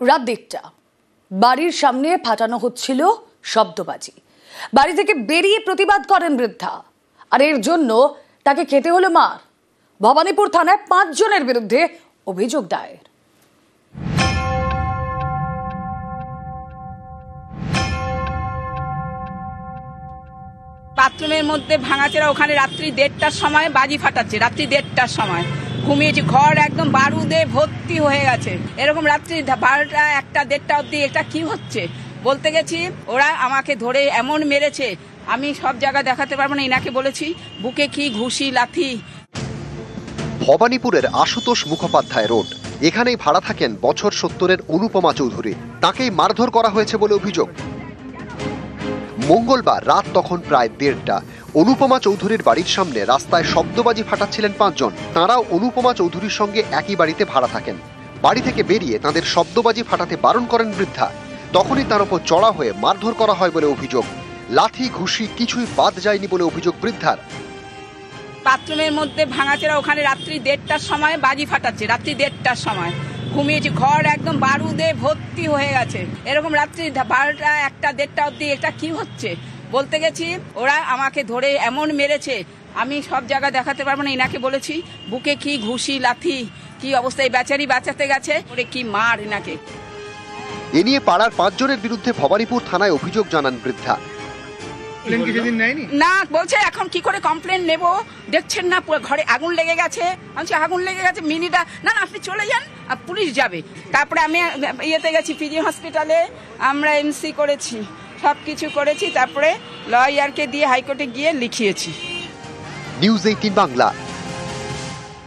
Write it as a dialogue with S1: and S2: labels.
S1: রাত 1টা বাড়ির সামনে ফাটানো হচ্ছিল শব্দবাজি। বাড়ি থেকে বেরিয়ে প্রতিবাদ করেন বৃদ্ধা, আর এর জন্য তাকে খেতে হলো মার। ভবানীপুর থানায় 5 জনের বিরুদ্ধে অভিযোগ দায়ের।
S2: বাথরুমের মধ্যে ভাঙাচেরা, ওখানে রাত্রি 1:30টার সময় বাজি ফাটাচ্ছে। রাত্রি 1:30টার সময় ঘুমিয়েছি, ঘর একদম বারুদে ভর্তি হয়ে গেছে। এরকম রাত্রি 12টা 1টা 1:30টা অবধি এটা কি হচ্ছে বলতে গেছি, ওরা আমাকে ধরে এমন মেরেছে, আমি সব জায়গা দেখাতে পারবো না। এনাকে বলেছি বুকে কি ঘুষি লাথি।
S3: ভবানীপুরের আশুতোষ মুখোপাধ্যায় রোড, এখানেই ভাড়া থাকেন বছর 70-এর অনুপমা চৌধুরী। তাকেই মারধর করা হয়েছে বলে অভিযোগ। মঙ্গলবার রাত তখন প্রায় 1:30টা। অনুপমা চৌধুরীর বাড়ির সামনে রাস্তায় শব্দবাজি ফাটাচ্ছিলেন 5 জন। তাঁরাও অনুপমা চৌধুরীর সঙ্গে একই বাড়িতে ভাড়া থাকেন। বাড়ি থেকে বেরিয়ে তাদের শব্দবাজি ফাটাতে বারণ করেন বৃদ্ধা। তখনই তার উপর চড়া হয়ে মারধর করা হয় বলে অভিযোগ। লাথি ঘুষি কিছুই বাদ যায়নি বলে অভিযোগ বৃদ্ধার।
S2: বাথরুমের মধ্যে ভাঙাচেরা, ওখানে রাত্রি 1:30টার সময় বাজি ফাটাচ্ছে। রাত্রি 1:30টার সময় ঘুমিয়েছি, ঘর একদম বারুদে ভর্তি হয়ে গেছে। এরকম রাত্রি 12টা 1টা 1:30টা অবধি এটা কি হচ্ছে বলতে গেছি, ওরা আমাকে ধরে এমন মেরেছে, আমি সব জায়গা দেখাতে পারবো না। এনাকে বলেছি বুকে কি ঘুষি লাথি, কি অবস্থায় বেচারি বাঁচাতে গেছে, ওরে কি মার এনাকে।
S3: এ নিয়ে পাড়ার 5 জনের বিরুদ্ধে ভবানীপুর থানায় অভিযোগ জানান বৃদ্ধা।
S2: না, বলছে এখন কি করে কমপ্লেন নেব, দেখছেন না ঘরে আগুন লেগে গেছে। আমি আগুন লেগে গেছে মিনিটা, না না আপনি চলে যান, পুলিশ যাবে। তারপরে আমি ইয়েতে গেছি, পিজি হসপিটালে আমরা এমসি করেছি, সব কিছু করেছি। তারপরে লয়ারকে দিয়ে হাইকোর্টে গিয়ে লিখিয়েছি।
S3: নিউজ 18 বাংলা।